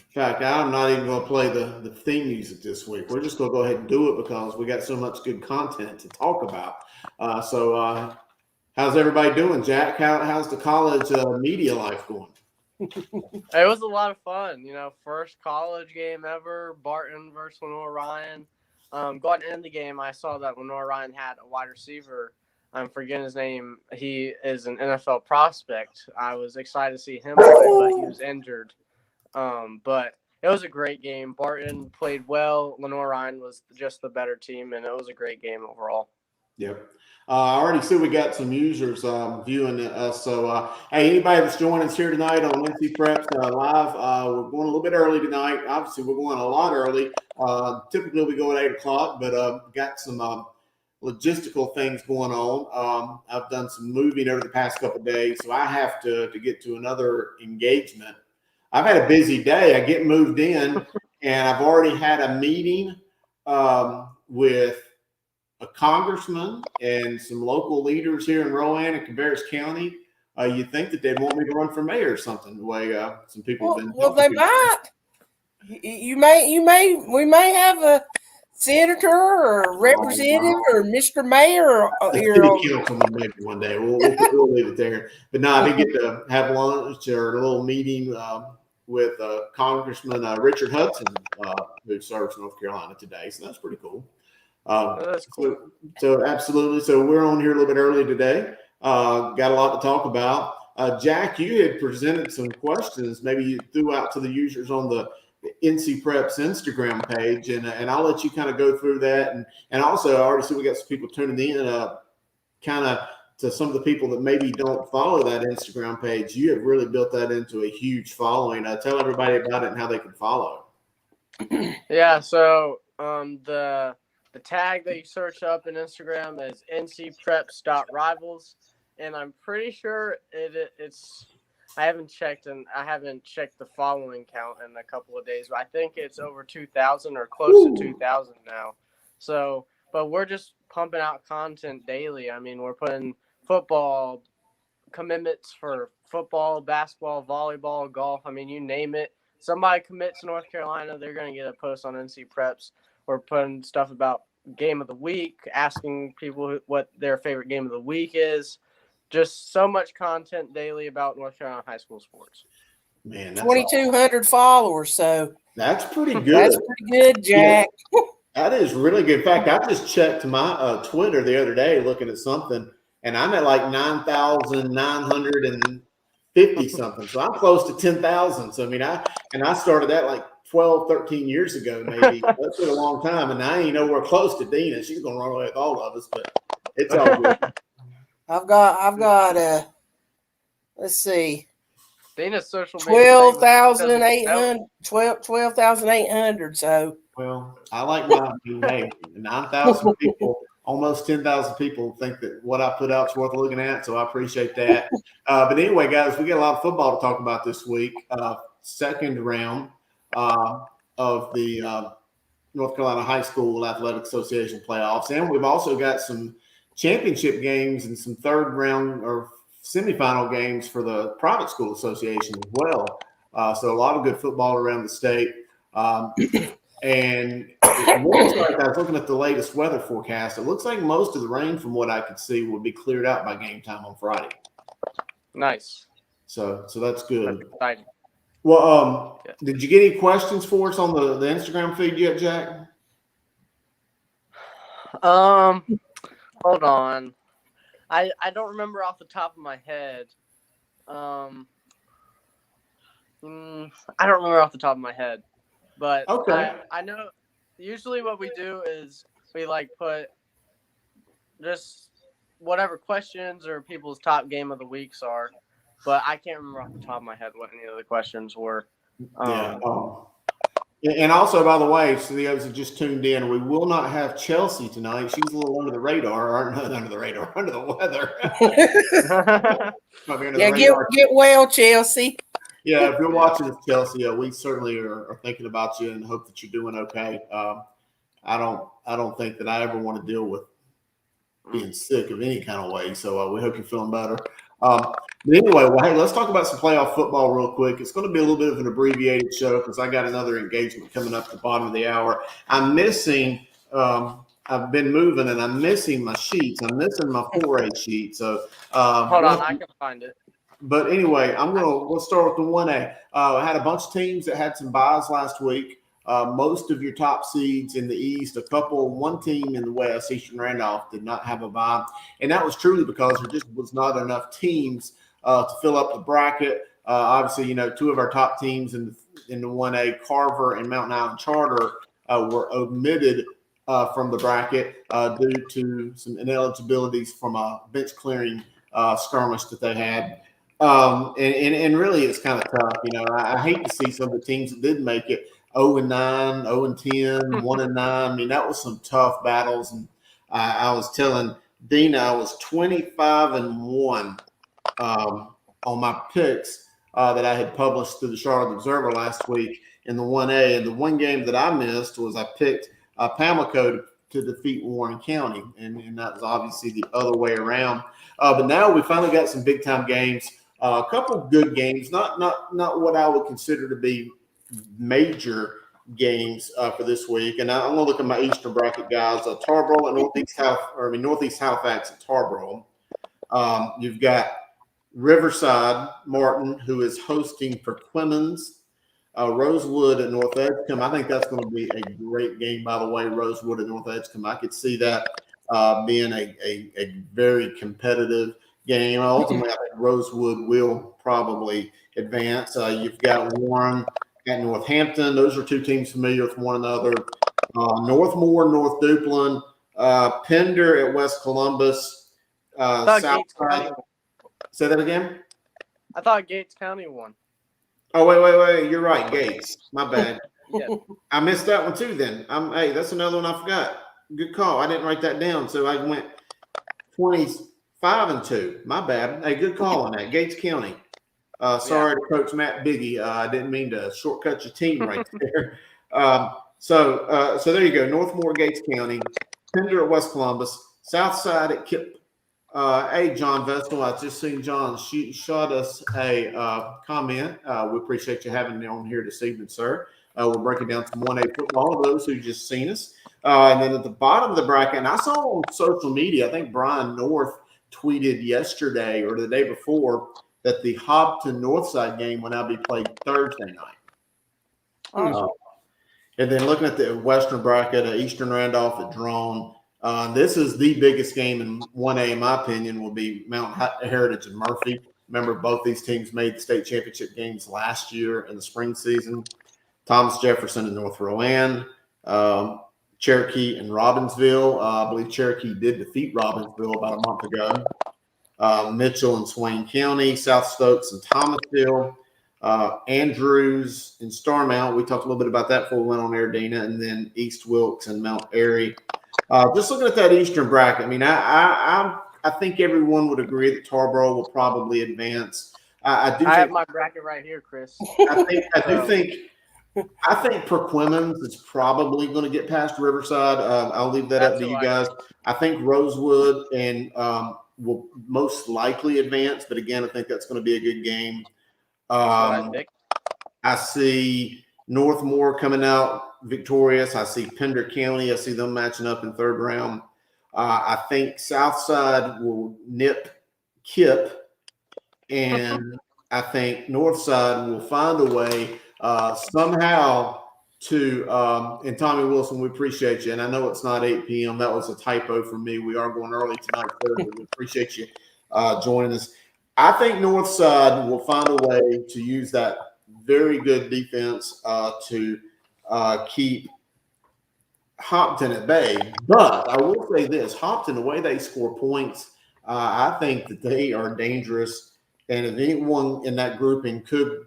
In fact, I'm not even going to play the theme music this week. We're just going to go ahead and do it because we got so much good content to talk about. How's everybody doing, Jack? How's the college media life going? It was a lot of fun. First college game ever, Barton versus Lenore Ryan. Going into the game, I saw that Lenore Ryan had a wide receiver. I'm forgetting his name. He is an NFL prospect. I was excited to see him play, but he was injured. But it was a great game. Barton played well. Lenore Ryan was just the better team, and it was a great game overall. Yep. I already see we got some users viewing us. So, hey, anybody that's joining us here tonight on NCPreps Live, we're going a little bit early tonight. Obviously, we're going a lot early. Typically, we go at 8 o'clock, but got some logistical things going on. I've done some moving over the past couple of days, so I have to get to another engagement. I've had a busy day. I get moved in, and I've already had a meeting with a congressman and some local leaders here in Rowan and Cabarrus County. You'd think that they'd want me to run for mayor or something. The way some people have been. Well, they might. We may have a senator or a representative or Mr. Mayor here. Councilman maybe one day. We'll leave it there. But no, I did get to have lunch or a little meeting with Congressman Richard Hudson, who serves North Carolina today. So that's pretty cool. That's cool. So absolutely. So we're on here a little bit early today. Got a lot to talk about. Jack, you had presented some questions. Maybe you threw out to the users on the NCPreps Instagram page, and I'll let you kind of go through that. And also, I already see we got some people tuning in. Kind of to some of the people that maybe don't follow that Instagram page, you have really built that into a huge following. Tell everybody about it and how they can follow. Yeah. So the tag that you search up in Instagram is ncpreps.rivals, and I'm pretty sure it's. I haven't checked the following count in a couple of days, but I think it's over 2,000 or close to 2,000 now. So, but we're just pumping out content daily. I mean, we're putting football commitments for football, basketball, volleyball, golf. I mean, you name it. Somebody commits to North Carolina, they're going to get a post on NCPreps. We're putting stuff about game of the week, asking people what their favorite game of the week is. Just so much content daily about North Carolina high school sports. Man, 2,200 followers. So that's pretty good. That's pretty good, Jack. Yeah, that is really good. In fact, I just checked my Twitter the other day looking at something, and I'm at like 9,950 something. So I'm close to 10,000. So I mean, I started that like 12, 13 years ago, maybe. That's been a long time, and I ain't nowhere close to Dina. She's gonna run away with all of us, but it's all good. I've got let's see. Dina's social media 12,800. So well, I like my 9,000 people, almost 10,000 people think that what I put out is worth looking at. So I appreciate that. But anyway, guys, we got a lot of football to talk about this week. Second round of the North Carolina High School Athletic Association playoffs. And we've also got some championship games and some third round or semifinal games for the private school association as well. So a lot of good football around the state. And it looks like, I was looking at the latest weather forecast, it looks like most of the rain from what I could see will be cleared out by game time on Friday. Nice. So that's good. That's exciting. Well, did you get any questions for us on the Instagram feed yet, Jack? Hold on. I don't remember off the top of my head. I don't remember off the top of my head. But okay. I know usually what we do is we put just whatever questions or people's top game of the weeks are. But I can't remember off the top of my head what any of the questions were. And also, by the way, so the others have just tuned in, we will not have Chelsea tonight. She's a little under the radar, or not under the radar, under the weather. Get well, Chelsea. Yeah, if you're watching this, Chelsea, we certainly are thinking about you and hope that you're doing okay. I don't think that I ever want to deal with being sick of any kind of way. So we hope you're feeling better. But anyway, well, hey, let's talk about some playoff football real quick. It's going to be a little bit of an abbreviated show because I got another engagement coming up at the bottom of the hour. I'm missing. I've been moving and I'm missing my sheets. I'm missing my 4A sheet. So Hold on, I can find it. But anyway, we'll start with the 1A. I had a bunch of teams that had some buys last week. Most of your top seeds in the East, one team in the West, Eastern Randolph, did not have a bye. And that was truly because there just was not enough teams to fill up the bracket. Obviously, two of our top teams in the 1A, Carver and Mountain Island Charter, were omitted from the bracket due to some ineligibilities from a bench clearing skirmish that they had. And really, it's kind of tough. I hate to see some of the teams that did make it 0-9, 0-10, 1-9. I mean, that was some tough battles. And I was telling Dina I was 25-1 on my picks that I had published through the Charlotte Observer last week in the 1A. And the one game that I missed was I picked Pamlico to defeat Warren County, and that was obviously the other way around. But now we finally got some big time games. A couple good games, not what I would consider to be major games for this week. And I'm going to look at my Eastern bracket guys. Tarboro and Northeast Halifax at Tarboro. You've got Riverside Martin, who is hosting Perquimans. Rosewood at North Edgecombe. I think that's going to be a great game, by the way. Rosewood at North Edgecombe. I could see that being a very competitive game. Ultimately, I think Rosewood will probably advance. You've got Warren at Northampton. Those are two teams familiar with one another. Northmore, North Duplin, Pender at West Columbus. Southside. Say that again? I thought Gates County won. Oh, wait. You're right, Gates. My bad. Yeah. I missed that one too then. Hey, that's another one I forgot. Good call. I didn't write that down, so I went 25-2. My bad. Hey, good call on that. Gates County. Sorry to Coach Matt Biggie. I didn't mean to shortcut your team right there. So there you go. Northmore, Gates County. Pender at West Columbus. Southside at Kip. Hey, John Vestal, I just seen John shot us a comment. We appreciate you having me on here this evening, sir. We're breaking down some 1A football of those who just seen us. And then at the bottom of the bracket, and I saw on social media, I think Brian North tweeted yesterday or the day before that the Hobton Northside game will now be played Thursday night. Awesome. And then looking at the Western bracket, Eastern Randolph at Drone. This is the biggest game in 1A, in my opinion, will be Mount Heritage and Murphy. Remember, both these teams made the state championship games last year in the spring season. Thomas Jefferson and North Rowan, Cherokee and Robbinsville. I believe Cherokee did defeat Robbinsville about a month ago. Mitchell and Swain County, South Stokes and Thomasville, Andrews and Starmount. We talked a little bit about that before we went on air, Dina, and then East Wilkes and Mount Airy. Just looking at that Eastern bracket, I mean, I think everyone would agree that Tarboro will probably advance. I have my bracket right here, Chris. I think Perquimans is probably going to get past Riverside. I'll leave that up to you guys. I think Rosewood and will most likely advance, but again, I think that's going to be a good game. I see Northmore coming out victorious. I see Pender County. I see them matching up in third round. I think Southside will nip Kip, and I think Northside will find a way somehow to and Tommy Wilson, we appreciate you. And I know it's not 8 p.m. That was a typo for me. We are going early tonight, but we appreciate you joining us. I think Northside will find a way to use that very good defense to keep Hopton at bay. But I will say this, Hopton, the way they score points, I think that they are dangerous. And if anyone in that grouping could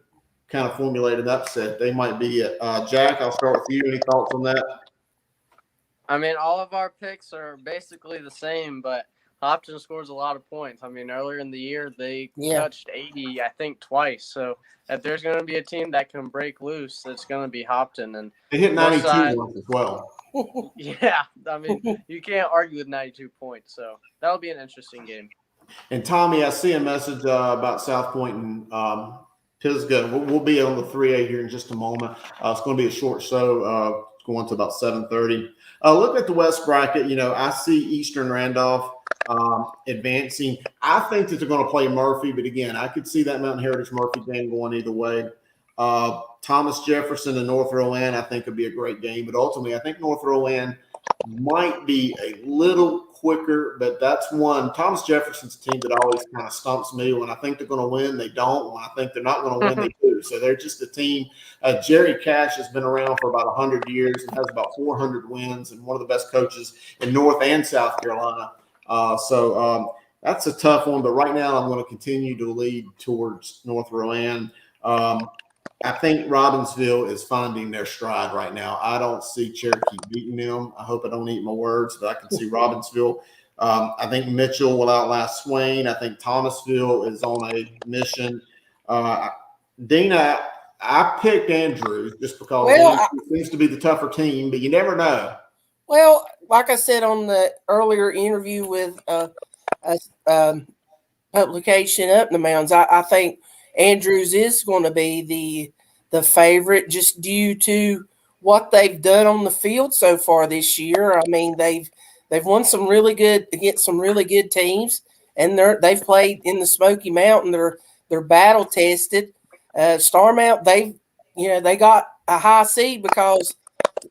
kind of formulate an upset, they might be it. Jack, I'll start with you. Any thoughts on that? I mean, all of our picks are basically the same, but Hopton scores a lot of points. I mean, earlier in the year, they touched 80, I think, twice. So if there's going to be a team that can break loose, it's going to be Hopton. And they hit 92 once as well. Yeah, I mean, you can't argue with 92 points. So that'll be an interesting game. And Tommy, I see a message about South Point and Pisgah. We'll be on the 3A here in just a moment. It's going to be a short show, going to about 7:30. Looking at the West bracket, I see Eastern Randolph advancing. I think that they're going to play Murphy, but again, I could see that Mountain Heritage Murphy game going either way. Thomas Jefferson and North Rowan, I think, would be a great game, but ultimately, I think North Rowan might be a little quicker, but that's one. Thomas Jefferson's a team that always kind of stumps me. When I think they're going to win, they don't. When I think they're not going to win, they do. So they're just a team. Jerry Cash has been around for about 100 years and has about 400 wins and one of the best coaches in North and South Carolina. So that's a tough one. But right now, I'm going to continue to lead towards North Rowan. I think Robbinsville is finding their stride right now. I don't see Cherokee beating them. I hope I don't eat my words, but I can see Robbinsville. I think Mitchell will outlast Swain. I think Thomasville is on a mission. Dina, I picked Andrews just because Andrews seems to be the tougher team, but you never know. Well, like I said on the earlier interview with publication Up in the Mountains, I think Andrews is going to be the favorite just due to what they've done on the field so far this year. I mean, they've won some really good against some really good teams, and they've played in the Smoky Mountain. They're battle tested. Starmount, they got a high seed because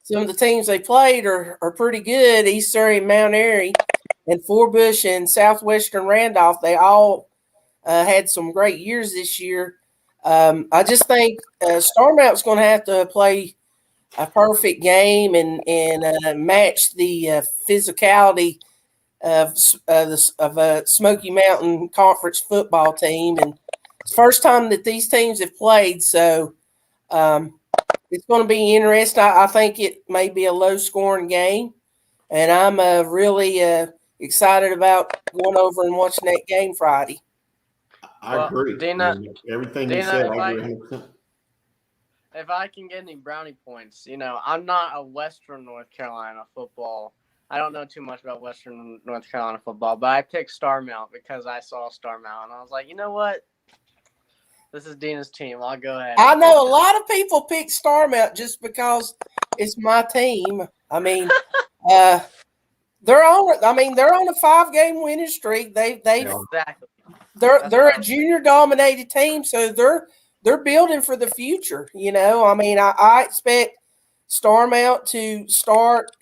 some of the teams they played are pretty good. East Surrey, Mount Airy, and Forbush and Southwestern Randolph, they all had some great years this year. I just think Starmount's going to have to play a perfect game and match the physicality of a Smoky Mountain Conference football team. And it's the first time that these teams have played, so it's going to be interesting. I think it may be a low-scoring game, and I'm really excited about going over and watching that game Friday. I agree. Dana, everything you said, I agree 100%. If I can get any brownie points, I'm not a Western North Carolina football. I don't know too much about Western North Carolina football, but I picked Starmount because I saw Starmount, and I was like, you know what? This is Dina's team. I'll go ahead. I know a lot of people pick Starmount just because it's my team. I mean, they're on a 5-game winning streak. Exactly. They're a junior dominated team, so they're building for the future. I mean, I expect Starmount to start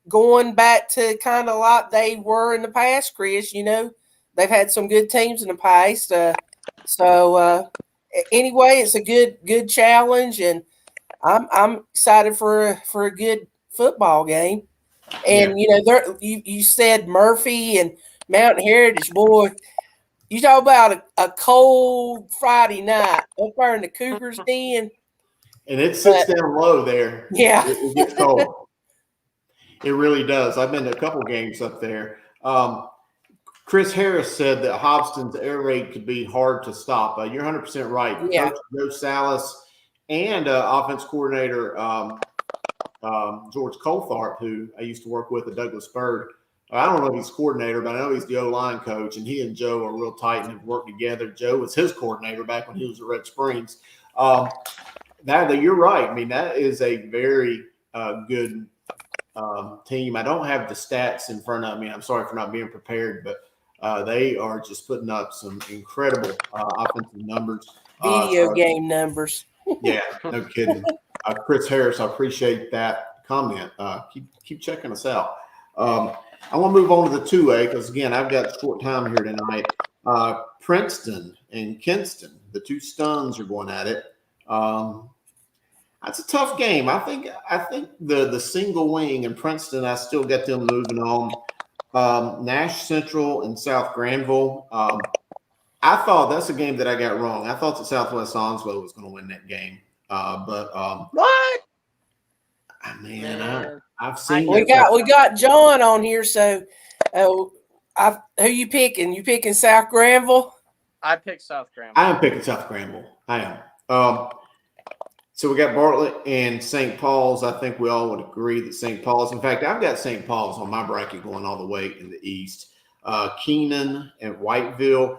going back to kind of like they were in the past, Chris. They've had some good teams in the past. Anyway, it's a good challenge, and I'm excited for a good football game. And you said Murphy and Mountain Heritage, boy. You talk about a cold Friday night up there in the Cougars' den. And it sits down low there. Yeah. It gets cold. It really does. I've been to a couple games up there. Chris Harris said that Hobson's air raid could be hard to stop. You're 100% right. Yeah. Coach Joe Salas and offense coordinator George Coltharp, who I used to work with at Douglas Byrd. I don't know if he's coordinator, but I know he's the O-line coach, and he and Joe are real tight and have worked together. Joe was his coordinator back when he was at Red Springs. You're right. I mean, that is a very good team. I don't have the stats in front of me. I'm sorry for not being prepared, but they are just putting up some incredible offensive numbers. Video game numbers. Yeah, no kidding. Chris Harris, I appreciate that comment. Keep checking us out. I want to move on to the 2A because, again, I've got short time here tonight. Princeton and Kinston, the two Stuns are going at it. That's a tough game. I think the single wing in Princeton, I still get them moving on. Nash Central and South Granville. I thought that's a game that I got wrong. I thought that Southwest Onslow was going to win that game. What? Man, I've seen. We got John on here. So, who you picking? You picking South Granville? I picked South Granville. I am picking South Granville. I am. So we got Bartlett and St. Paul's. I think we all would agree that St. Paul's. In fact, I've got St. Paul's on my bracket going all the way in the East. Keenan and Whiteville.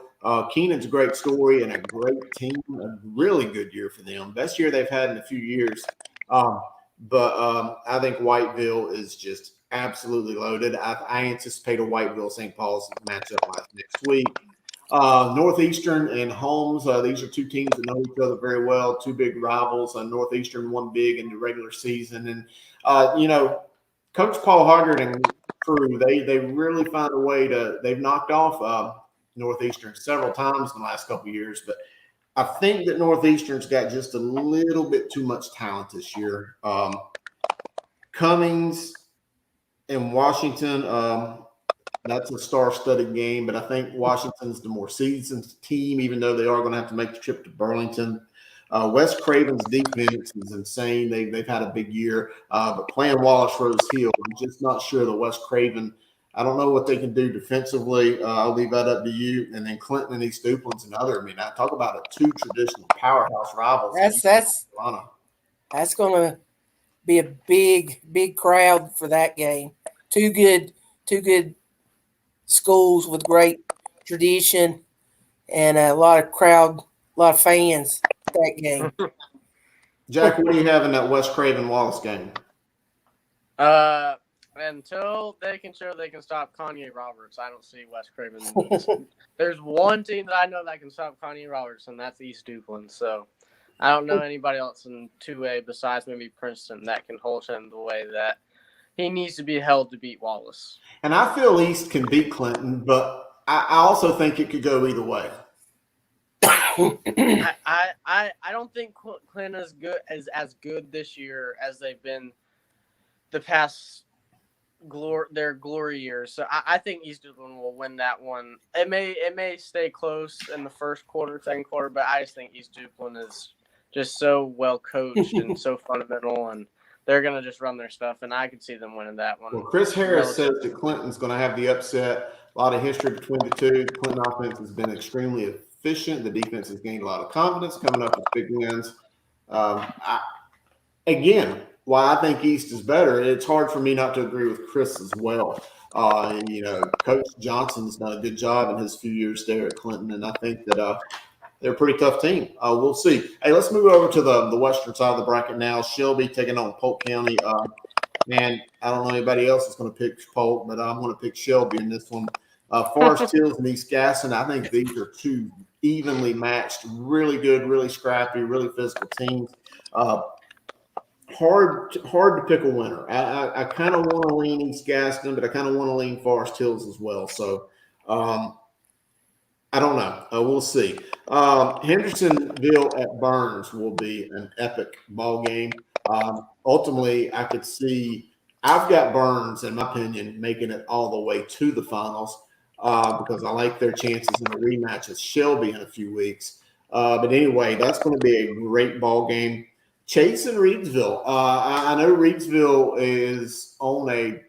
Keenan's a great story and a great team. A really good year for them. Best year they've had in a few years. But I think Whiteville is just absolutely loaded. I anticipate a Whiteville St. Paul's matchup next week. Northeastern and Holmes, these are two teams that know each other very well, two big rivals. Northeastern won big in the regular season. And, Coach Paul Hoggard and crew, they really find a way they've knocked off Northeastern several times in the last couple of years. But I think that Northeastern's got just a little bit too much talent this year. Cummings and Washington, that's a star-studded game, but I think Washington's the more seasoned team, even though they are going to have to make the trip to Burlington. West Craven's defense is insane. They've had a big year, but playing Wallace Rose Hill, I'm just not sure that West Craven. I don't know what they can do defensively. I'll leave that up to you. And then Clinton and East Duplин's another. I mean, I talk about two traditional powerhouse rivals. That's going to be a big crowd for that game. Two good schools with great tradition and a lot of fans at that game. Jack, what do you have in that West Craven Wallace game? Until they can show they can stop Kanye Roberts, I don't see West Craven. There's one team that I know that can stop Kanye Roberts, and that's East Duplin. So I don't know anybody else in 2A besides maybe Princeton that can hold him the way that he needs to be held to beat Wallace. And I feel East can beat Clinton, but I also think it could go either way. I don't think Clinton is as good this year as they've been the past their glory years. So I think East Duplin will win that one. It may stay close in the first quarter, second quarter, but I just think East Duplin is just so well coached and so fundamental, and they're going to just run their stuff, and I could see them winning that one. Well, Chris Harris says that Clinton's going to have the upset. A lot of history between the two. The Clinton offense has been extremely efficient. The defense has gained a lot of confidence coming up with big wins. Again, why I think East is better, it's hard for me not to agree with Chris as well. Coach Johnson's done a good job in his few years there at Clinton, and I think that they're a pretty tough team. We'll see. Hey, let's move over to the western side of the bracket now. Shelby taking on Polk County. Man, I don't know anybody else is going to pick Polk, but I'm going to pick Shelby in this one. Forest Hills and East Gaston, I think these are two evenly matched, really good, really scrappy, really physical teams. Hard to pick a winner. I kind of want to lean East Gaston, but I kind of want to lean Forest Hills as well. So I don't know. We'll see. Hendersonville at Burns will be an epic ball game. Ultimately, I could see I've got Burns, in my opinion, making it all the way to the finals because I like their chances in a rematch with Shelby in a few weeks. But anyway, that's going to be a great ball game. Chase and Reedsville. I know Reedsville is on a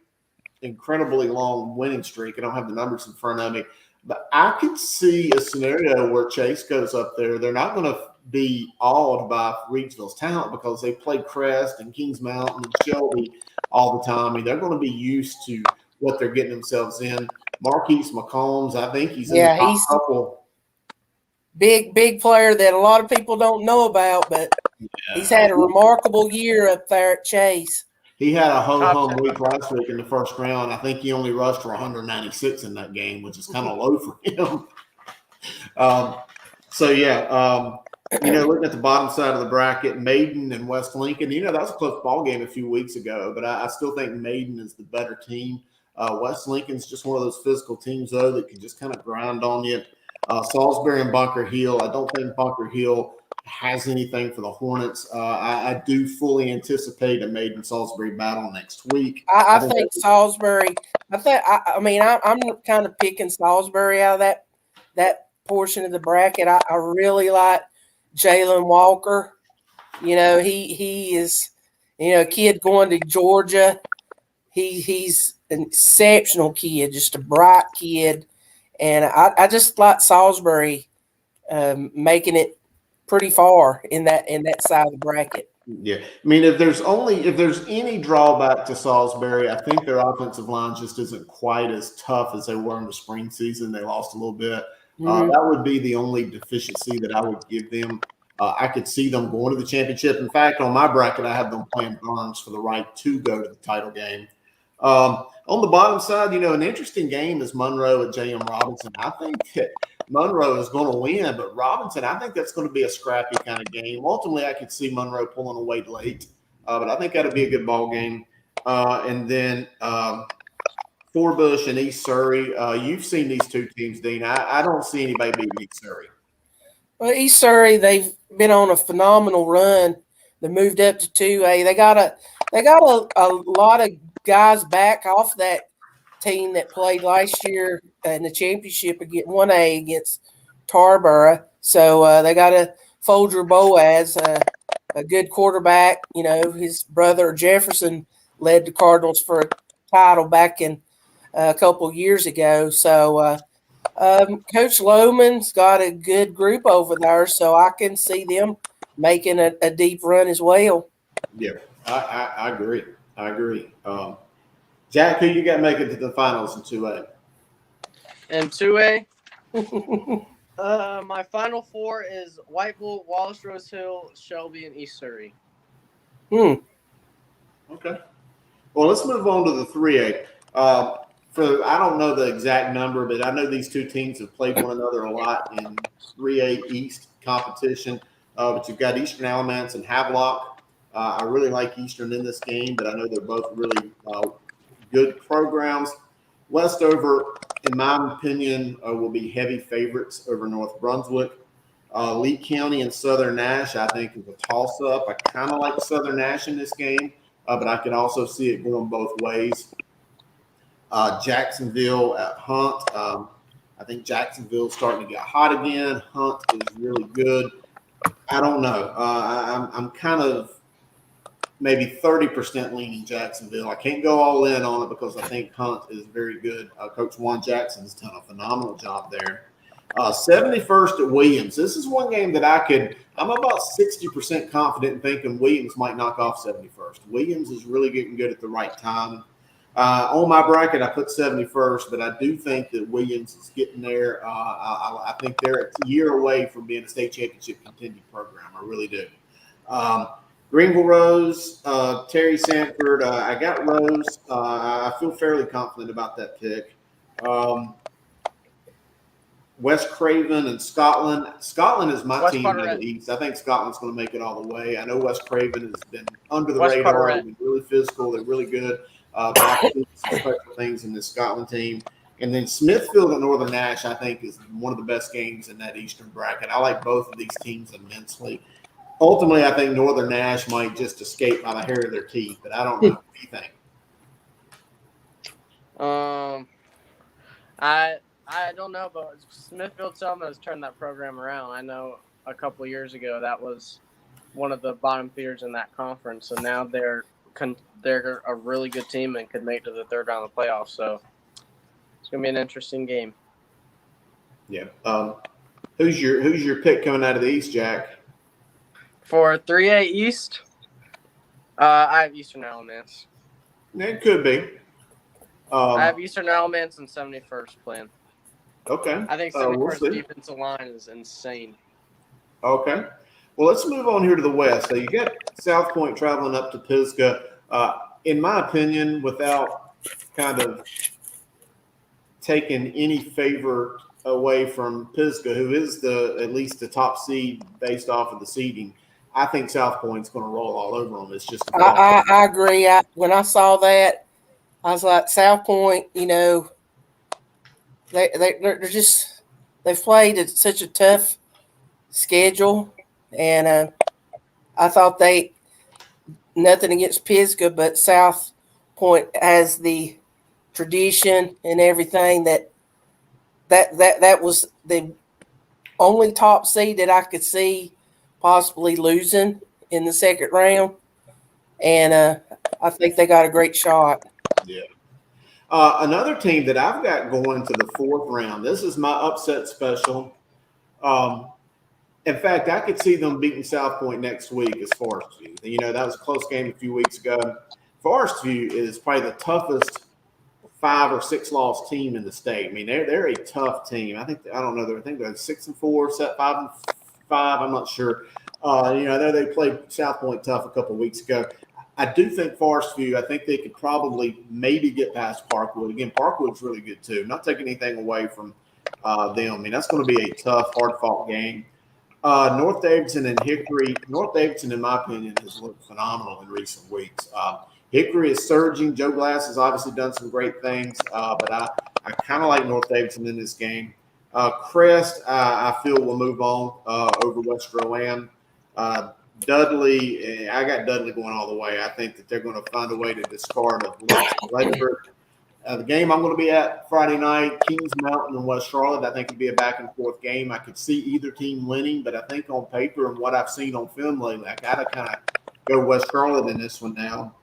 incredibly long winning streak. I don't have the numbers in front of me, but I could see a scenario where Chase goes up there. They're not going to be awed by Reedsville's talent because they play Crest and Kings Mountain and Shelby all the time. I mean, they're going to be used to what they're getting themselves in. Marquise McCombs, I think he's in the top couple. Big player that a lot of people don't know about, but he's had a remarkable year up there at Chase. He had a ho-hum week last week in the first round. I think he only rushed for 196 in that game, which is kind of low for him. Looking at the bottom side of the bracket, Maiden and West Lincoln, that was a close ball game a few weeks ago, but I still think Maiden is the better team. West Lincoln's just one of those physical teams, though, that can just kind of grind on you. Salisbury and Bunker Hill, I don't think Bunker Hill has anything for the Hornets. I do fully anticipate a Maiden Salisbury battle next week. I think Salisbury. I'm kind of picking Salisbury out of that portion of the bracket. I really like Jalen Walker. He is a kid going to Georgia. He's an exceptional kid, just a bright kid, and I just like Salisbury making it pretty far in that side of the bracket. Yeah, I mean, if there's any drawback to Salisbury, I think their offensive line just isn't quite as tough as they were in the spring season. They lost a little bit. Mhm. That would be the only deficiency that I would give them. I could see them going to the championship. In fact, on my bracket, I have them playing Burns for the right to go to the title game. On the bottom side, an interesting game is Monroe at J.M. Robinson. I think Monroe is going to win, but Robinson, I think that's going to be a scrappy kind of game. Ultimately, I could see Monroe pulling away late, but I think that'll be a good ball game. And then Forbush and East Surrey. You've seen these two teams, Dean. I don't see anybody beating East Surrey. Well, East Surrey, they've been on a phenomenal run. They moved up to 2A. They got a lot of guys back off that team that played last year in the championship against 1A against Tarboro. So they got a Folger Boaz, a good quarterback. His brother Jefferson led the Cardinals for a title back in a couple years ago. So Coach Lohman's got a good group over there, so I can see them making a deep run as well. Yeah, I agree. I agree. Jack, who you got making to the finals in 2A? And 2A, my final four is White Bull, Wallace Rose Hill, Shelby, and East Surrey. Hmm. Okay. Well, let's move on to the 3A. I don't know the exact number, but I know these two teams have played one another a lot in 3A East competition. But you've got Eastern Alamance and Havelock. I really like Eastern in this game, but I know they're both really good programs. Westover, in my opinion, will be heavy favorites over North Brunswick. Lee County and Southern Nash, I think, is a toss-up. I kind of like Southern Nash in this game, but I can also see it going both ways. Jacksonville at Hunt. I think Jacksonville's starting to get hot again. Hunt is really good. I don't know. I'm kind of maybe 30% leaning Jacksonville. I can't go all in on it because I think Hunt is very good. Coach Juan Jackson's done a phenomenal job there. 71st at Williams. This is one game that I'm about 60% confident in thinking Williams might knock off 71st. Williams is really getting good at the right time. On my bracket, I put 71st, but I do think that Williams is getting there. I think they're a year away from being a state championship contending program. I really do. Greenville Rose, Terry Sanford. I got Rose. I feel fairly confident about that pick. West Craven and Scotland. Scotland is my team out of the East. I think Scotland's going to make it all the way. I know West Craven has been under the radar. They've been really physical. They're really good. But I see some special things in this Scotland team. And then Smithfield and Northern Nash, I think, is one of the best games in that Eastern bracket. I like both of these teams immensely. Ultimately, I think Northern Nash might just escape by the hair of their teeth, but I don't know. What do you think? I don't know, but Smithfield Selma has turned that program around. I know a couple of years ago that was one of the bottom feeders in that conference, and now they're a really good team and could make it to the third round of the playoffs. So it's gonna be an interesting game. Yeah. Who's your pick coming out of the East, Jack? For 3A East, I have Eastern Alamance. It could be. I have Eastern Alamance and 71st playing. Okay. I think 71st defensive line is insane. Okay. Well, let's move on here to the West. So you got South Point traveling up to Pisgah. In my opinion, without kind of taking any favor away from Pisgah, who is at least the top seed based off of the seeding, I think South Point's going to roll all over them. It's just I agree. When I saw that, I was like, South Point, they're just they've played such a tough schedule, and I thought nothing against Pisgah, but South Point has the tradition and everything that was the only top seed that I could see possibly losing in the second round, and I think they got a great shot. Yeah. Another team that I've got going to the fourth round. This is my upset special. In fact, I could see them beating South Point next week as Forest View. You know, that was a close game a few weeks ago. Forest View is probably the toughest 5 or 6 loss team in the state. I mean, they're a tough team. I don't know. I think they're 6-4, set 5-5. I'm not sure. You know, I know they played South Point tough a couple of weeks ago. I do think Forest View. I think they could probably maybe get past Parkwood. Again, Parkwood's really good too. Not taking anything away from them. I mean, that's going to be a tough, hard-fought game. North Davidson and Hickory. North Davidson, in my opinion, has looked phenomenal in recent weeks. Hickory is surging. Joe Glass has obviously done some great things, but I kind of like North Davidson in this game. Crest, I feel will move on over West Rowan. Dudley, I got Dudley going all the way. I think that they're going to find a way to discard of Ledford. The game I'm going to be at Friday night, Kings Mountain and West Charlotte, I think it'd be a back and forth game. I could see either team winning, but I think on paper and what I've seen on film lately, I got to kind of go West Charlotte in this one now.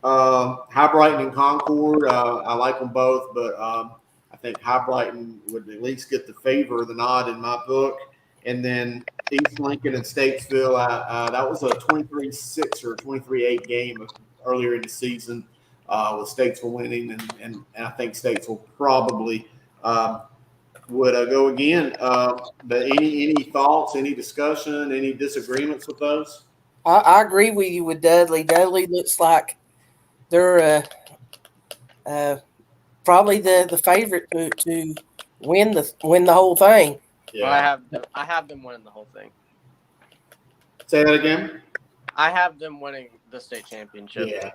High Brighton and Concord, I like them both, but I think High Brighton would at least get the favor of the nod in my book. And then East Lincoln and Statesville, that was a 23-6 or 23-8 game earlier in the season with Statesville winning, and I think Statesville probably would go again. But any thoughts, any discussion, any disagreements with those? I agree with you with Dudley. Dudley looks like they're probably the favorite to win the whole thing. Yeah. I have them winning the whole thing. Say that again. I have them winning the state championship. Yeah,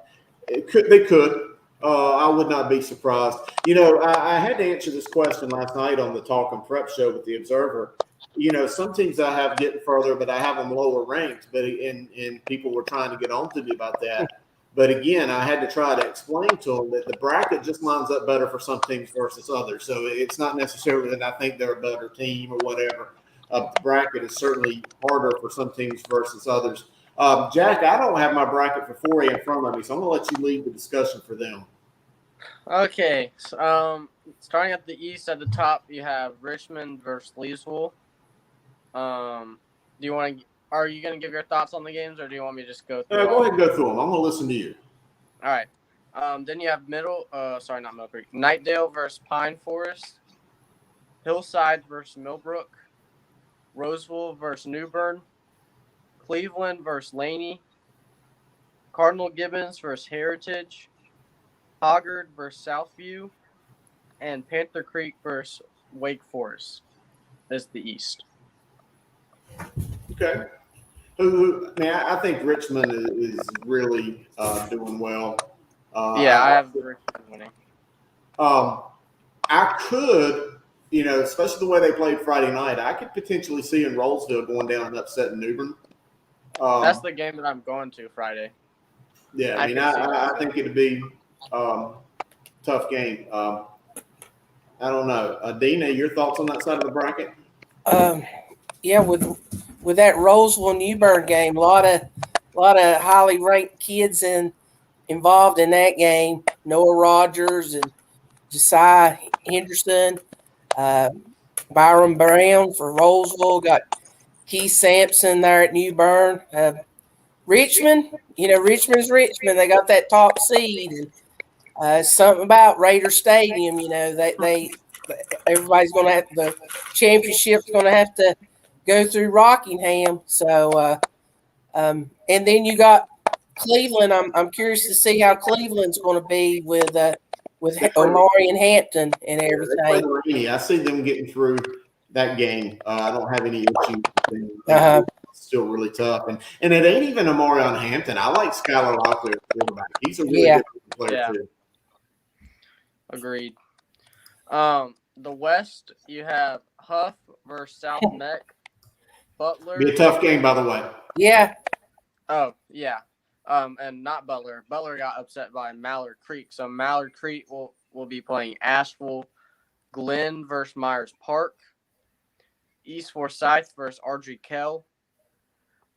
they could. I would not be surprised. You know, I had to answer this question last night on the Talk and Prep show with the Observer. You know, some teams I have getting further, but I have them lower ranked. But and people were trying to get on to me about that. But again, I had to try to explain to them that the bracket just lines up better for some teams versus others. So it's not necessarily that I think they're a better team or whatever. The bracket is certainly harder for some teams versus others. Jack, I don't have my bracket for 4A in front of me, so I'm going to let you lead the discussion for them. Okay. So, starting at the east at the top, you have Richmond versus Leesville. Are you going to give your thoughts on the games, or do you want me to just go through Go ahead and go through them. I'm going to listen to you. All right. Then you have not Mill Creek. Nightdale versus Pine Forest. Hillside versus Millbrook. Roseville versus New Bern. Cleveland versus Laney. Cardinal Gibbons versus Heritage. Hoggard versus Southview. And Panther Creek versus Wake Forest is the East. Okay. I think Richmond is really doing well. I have Richmond winning. I could, you know, especially the way they played Friday night, I could potentially see in Rollsville going down and upsetting New Bern. That's the game that I'm going to Friday. Yeah, I think it'd be tough game. I don't know. Dina, your thoughts on that side of the bracket? Yeah, with that Roseville New Bern game, a lot of highly ranked kids involved in that game. Noah Rogers and Josiah Henderson, Byron Brown for Roseville, got Keith Sampson there at New Bern. Richmond, Richmond's Richmond. They got that top seed, and something about Raider Stadium. You know, they everybody's going to have the championship's going to have to go through Rockingham. So, and then you got Cleveland. I'm curious to see how Cleveland's going to be with Omari and Hampton and everything. I see them getting through that game. I don't have any issues. It's still really tough, and it ain't even Omari on Hampton. I like Skylar Lockley as quarterback. He's a really good player too. Agreed. The West, you have Huff versus South Meck. Butler. Be a tough game, by the way. Yeah. Oh, yeah. And not Butler. Butler got upset by Mallard Creek. So Mallard Creek will be playing Asheville. Glenn versus Myers Park. East Forsyth versus Ardrey Kell.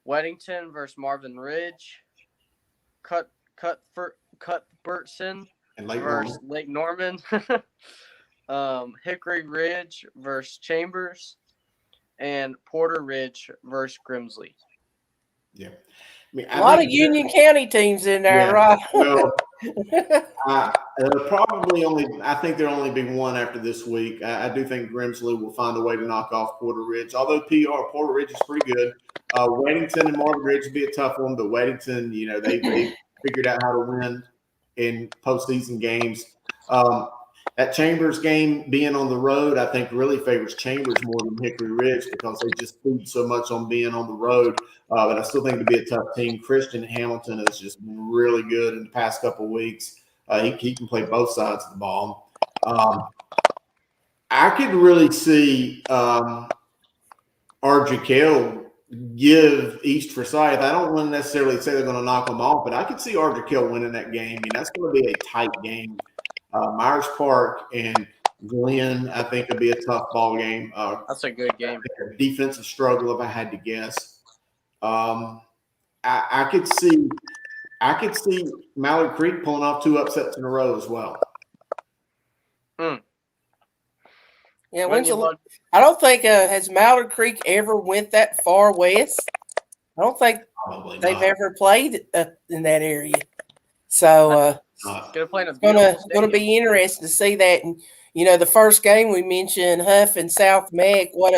Weddington versus Marvin Ridge. Cuthbertson versus Lake Norman. Hickory Ridge versus Chambers. and Porter Ridge versus Grimsley. Yeah. I mean, A lot of Union County teams in there, yeah, right? Well, I think there'll only be one after this week. I do think Grimsley will find a way to knock off Porter Ridge, although Porter Ridge is pretty good. Weddington and Marvin Ridge will be a tough one, but Weddington, they figured out how to win in postseason games. That Chambers game being on the road, I think really favors Chambers more than Hickory Ridge because they just feed so much on being on the road. But I still think it'll be a tough team. Christian Hamilton has just been really good in the past couple of weeks. He can play both sides of the ball. I could really see RJKL give East Forsyth. I don't want to necessarily say they're going to knock them off, but I could see RJKL winning that game. I mean, that's going to be a tight game. Myers Park and Glenn, I think, will be a tough ball game. That's a good game. A defensive struggle, if I had to guess. I could see Mallard Creek pulling off 2 upsets in a row as well. Yeah, I don't think has Mallard Creek ever went that far west. I don't think they've ever played in that area. So it's gonna be interesting to see that. And the first game we mentioned, Huff and South Meg. What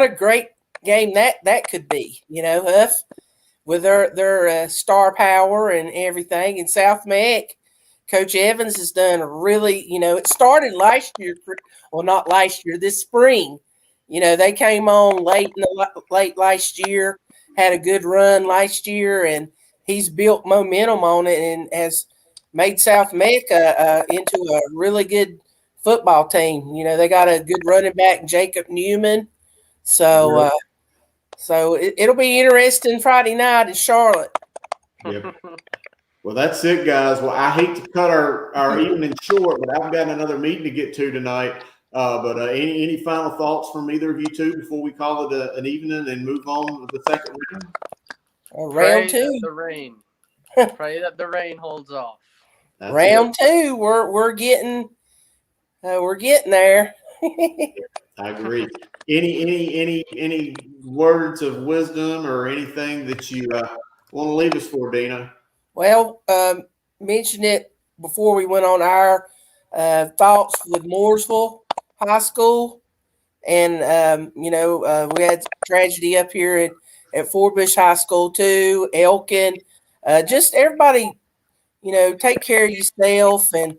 a great game that could be. Huff with their star power and everything, and South Meg. Coach Evans has done a really, it started last year. Well, not last year, this spring. They came on late last year, had a good run last year, and he's built momentum on it and has made South Mecca into a really good football team. They got a good running back, Jacob Newman. So it'll be interesting Friday night in Charlotte. Yep. Well, that's it, guys. Well, I hate to cut our evening short, but I've got another meeting to get to tonight. But any final thoughts from either of you two before we call it an evening and move on to the second round? Round 2. The rain. Pray that the rain holds off. That's round 2. We're getting there. I agree. Any words of wisdom or anything that you want to leave us for, Dina? Well, mentioned it before we went on our thoughts with Mooresville High School, and we had tragedy up here at Fort Bush High School too. Elkin, just everybody, take care of yourself, and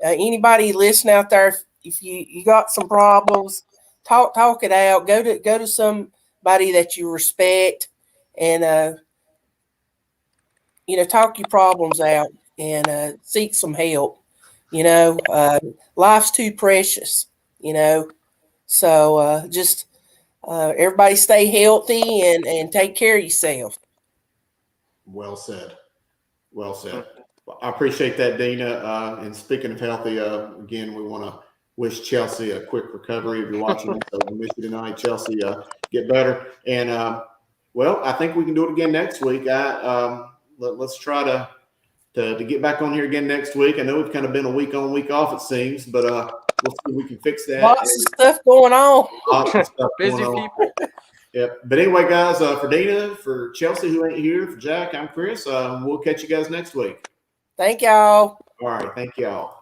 anybody listening out there, if you got some problems, talk it out. Go to somebody that you respect, and talk your problems out and seek some help. Life's too precious. So just everybody stay healthy and take care of yourself. Well said. Well said. Well, I appreciate that, Dina. And speaking of healthy, again, we want to wish Chelsea a quick recovery. If you're watching this, we miss you tonight, Chelsea. Get better. And, I think we can do it again next week. Let's try to get back on here again next week. I know we've kind of been a week on, week off, it seems, but we'll see if we can fix that. Lots of stuff going on. Busy people. Yep. But anyway, guys, for Dina, for Chelsea, who ain't here, for Jack, I'm Chris. We'll catch you guys next week. Thank y'all. All right. Thank y'all.